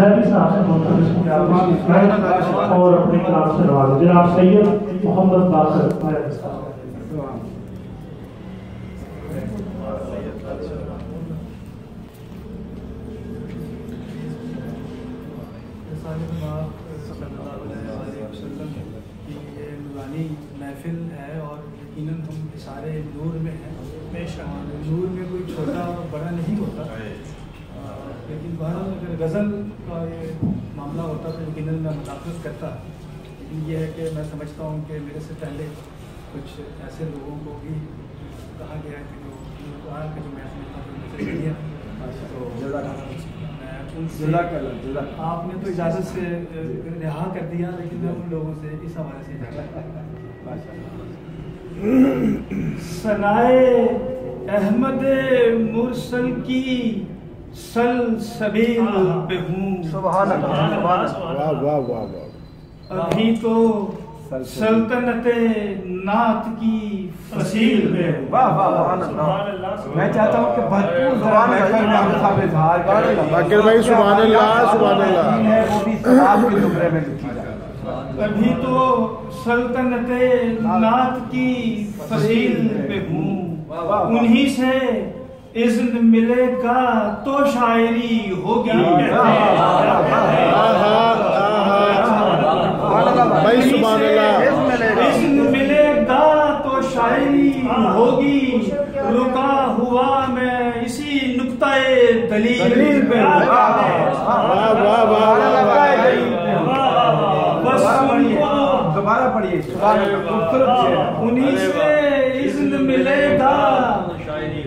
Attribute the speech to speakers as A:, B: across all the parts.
A: जैदी साहब से और अपने क्लास से नवाज जनाब सैयद मोहम्मद बाकर।
B: महफिल है और यकीनन हम सारे नूर में हैं। नूर में कोई छोटा बड़ा नहीं होता, लेकिन बहरहाल अगर गज़ल का ये मामला होता तो यकीनन मैं मुदाखलत करता। लेकिन ये है कि मैं समझता हूँ कि मेरे से पहले कुछ ऐसे लोगों को भी कहा गया है कि जो महफिल था तो आपने तो इजाज़त से रिहा कर दिया, लेकिन मैं उन लोगों से इस हवाले से सनाए अहमद मुरसल की सलसबील पे हूँ। अभी तो सल्तनते नात की फसील में हूँ।
C: मैं चाहता हूँ कि भरपूर
D: बाकिर भाई सुभान अल्लाह सुभान अल्लाह
C: वो भी सवाब के नुकरे में लिखी जाए।
B: अभी तो सल्तनते नात की फसील पे हूँ, उन्हीं से इज़्न मिलेगा तो शायरी होगी।
D: भाई सुभान अल्लाह।
B: इज़्न मिलेगा तो शायरी होगी, रुका हुआ मैं इसी नुक्ताए दलील पे।
C: दोबारा पढ़िए।
B: उन्हीं से इज़्न मिलेगा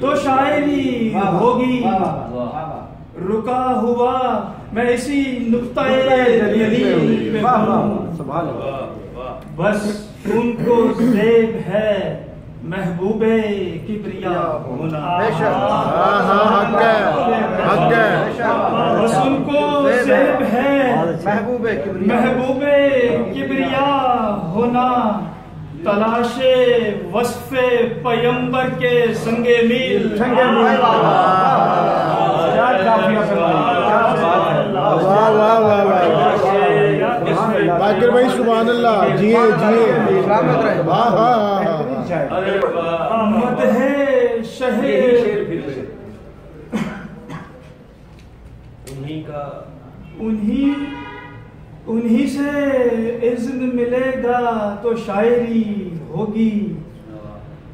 B: तो शायरी होगी, रुका हुआ मैं इसी नुक्ताए दलील पे हूँ। बस उनको ज़ेब है महबूबे किबरिया होना। बस उनको ज़ेब है महबूबे किबरिया होना, तलाशे वस्फे पैगंबर के संगे मील।
D: बाकिर भाई सुभान अल्लाह। जिए
B: मदहे शहर उन्हीं से इज़्न मिलेगा तो शायरी होगी,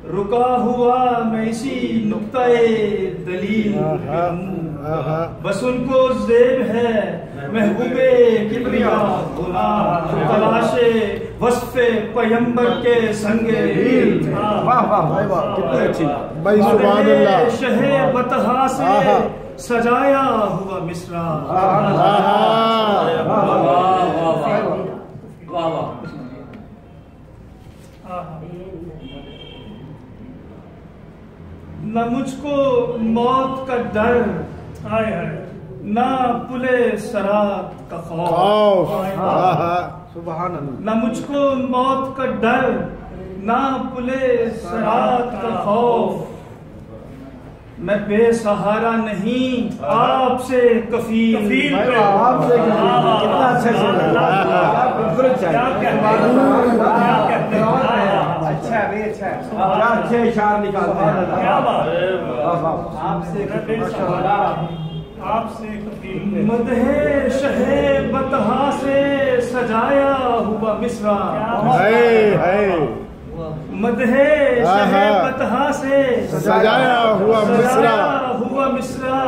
B: रुका हुआ मैं इसी नुक्ताए दलील हूँ। बस उनको ज़ेब है महबूबे किबरिया होना, तलाशे वस्फे पैगंबर के संगे मील।
D: भाई सुभान अल्लाह।
B: शहे बतहा से सजाया हुआ मिसरा। न मुझको मौत का डर ना पुले सरात का खौफ। न मुझको मौत का डर ना पुले सरात का खौफ, मैं बेसहारा नहीं आपसे कफील।
C: आपसे कितना अच्छा अच्छे इशार निकालते हैं।
B: आपसे मदहे शहे बतहा से सजाया हुआ मिसरा। मदहे शहे बतहा से सजाया हुआ मिसरा,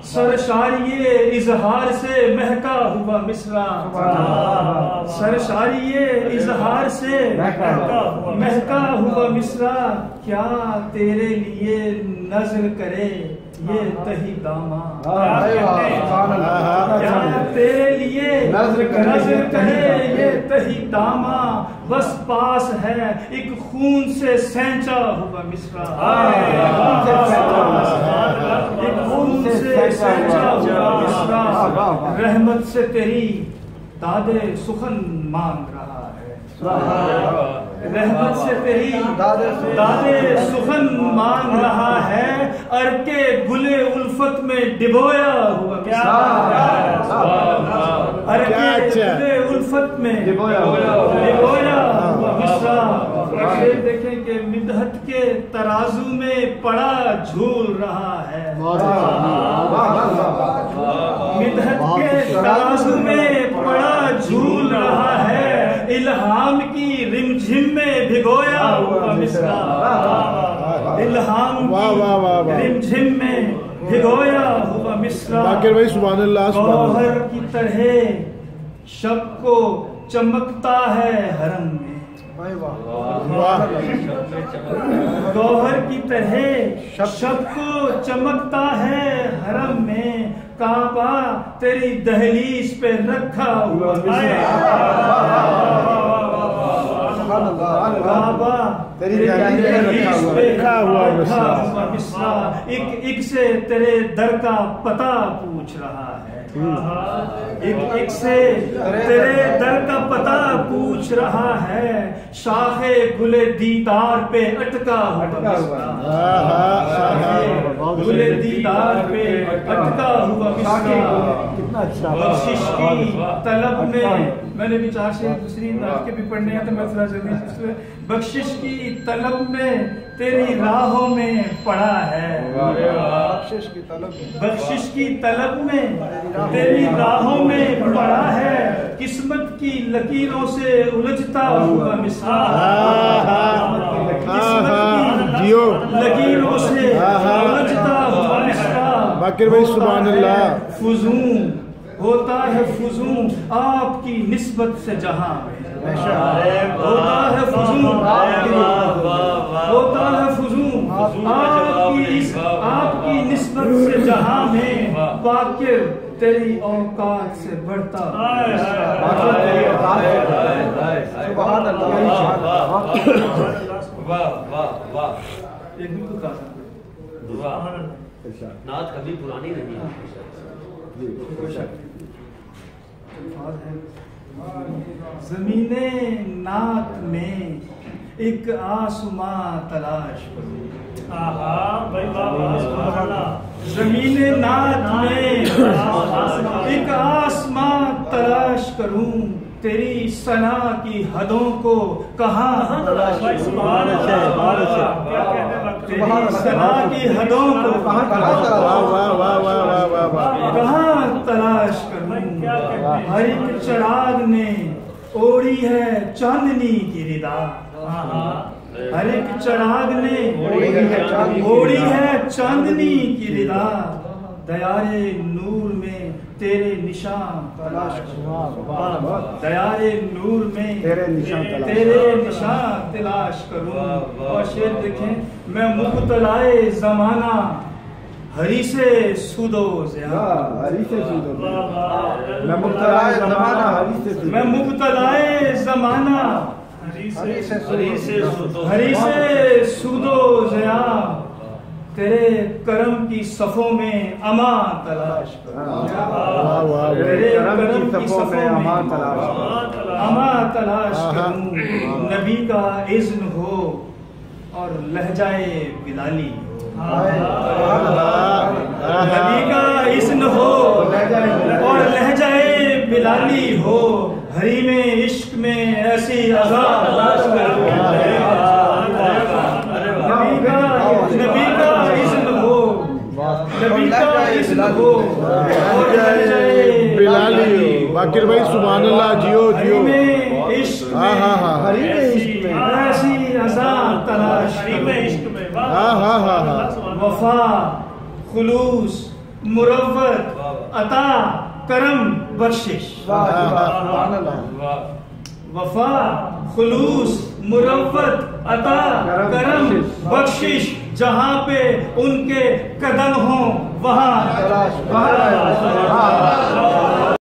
B: सरशारिये इजहार से महका हुआ मिसरा। सरशारिये इजहार से महका हुआ मिसरा, क्या तेरे लिए नज़र करे ये तही दामा। क्या तेरे लिए नज़र करे ये तही दामा, बस पास है एक खून से सैंचा हुआ मिसरा। एक खून से सैंचा हुआ मिसरा, रहमत से तेरी दादे सुखन मांग रहा है। रहमत से तेरी दादे सुखन मांग रहा है, अरके गुले उल्फत में डिबोया हुआ मिसरा। हर
D: क्या
B: के
D: अच्छा।
B: दिले उल्फत में
C: भिगोया
B: हुआ मिसरा। फिर देखें कि मिदहत के तराजू में पड़ा झूल रहा है। मिदहत के तराजू में पड़ा झूल रहा है, इल्हाम की रिमझिम में भिगोया हुआ मिसरा। इल्हाम
D: वाह वाह वाह वाह।
B: की रिमझिम में भिगोया हुआ मिसरा।
D: बाकिर भाई सुभान अल्लाह सुभान
B: गौहर
D: अल्लाह।
B: की तरह शब को चमकता है हरम में।
D: वाह
B: गौहर की तरह शब को चमकता है हरम में, काबा तेरी दहलीज पे रखा हुआ काबा
C: तेरी दहलीज पे
D: रखा हुआ
B: मिसरा। एक से तेरे दर का पता पूछ रहा है। एक से तेरे दर का पता पूछ रहा है, शाखे गुले दीदार पे अटका हुआ गुले दीदार पे अटका हुआ
C: कितना अच्छा।
B: बख्शिश की तलब में, मैंने भी 4 से दूसरी नात के भी पढ़ने हैं तो मैं थोड़ा जल्दी। बख्शिश की तलब में तेरी राहों में पड़ा है। बख्शिश की तलब में तेरी राहों में पड़ा है, किस्मत की लकीरों से उलझता हुआ मिसरा।
D: जियो
B: लकीरों से उलझता हुआ मिसरा।
D: बाकिर भाई सुभान अल्लाह।
B: फुजूं होता है फुजूं आपकी निस्बत से जहां होता है फुजूं होता है फुजूं आपकी निस्बत से जहां में, बाकिर तेरी औकात से बढ़ता। एक बिल्कुल
E: नात कभी पुरानी नहीं है।
B: ज़मीने नात में एक आसमां तलाश करूं। ज़मीने नात में एक आसमां तलाश करूं, तेरी सना की हदों को कहाँ तलाश करूं? तेरी सना की हदों को कहाँ तलाश करूं? हर एक चिराग ने ओढ़ी है चांदनी की रिदा। हर एक चिराग ने ओढ़ी है चांदनी की रिदा। दयारे नूर में तेरे निशान तलाश करूं। दयारे नूर में तेरे निशान तलाश करूं। और शेर देखें, मैं मुब्तलाए जमाना हरी से सूदो मैं मुब्तलाए जमाना हरी से सूदो ज़िया, तेरे करम की सफ़ों में अमा तलाश करूं। तेरे करम की सफ़ों में अमा तलाश करूं। नबी का इज़्न हो और लहजाए बिलाली हो। नबी का इज़्न हो और लहजाए बिलाली हो, हरी में इश्क में ऐसी अज़ा तलाश करूं। नबी का इज़्न हो, नबी का इज़्न हो और लहजाए
D: बिलाली हो। बाकिर भाई सुभान अल्लाह। जियो जियो।
B: हरी में इश्क में ऐसी अज़ा तलाश वफा खुलूस मुरव्वत अता करम बख्शिश। वफा खुलूस मुरव्वत अता करम बख्शिश, जहां पे उनके कदम हों वहां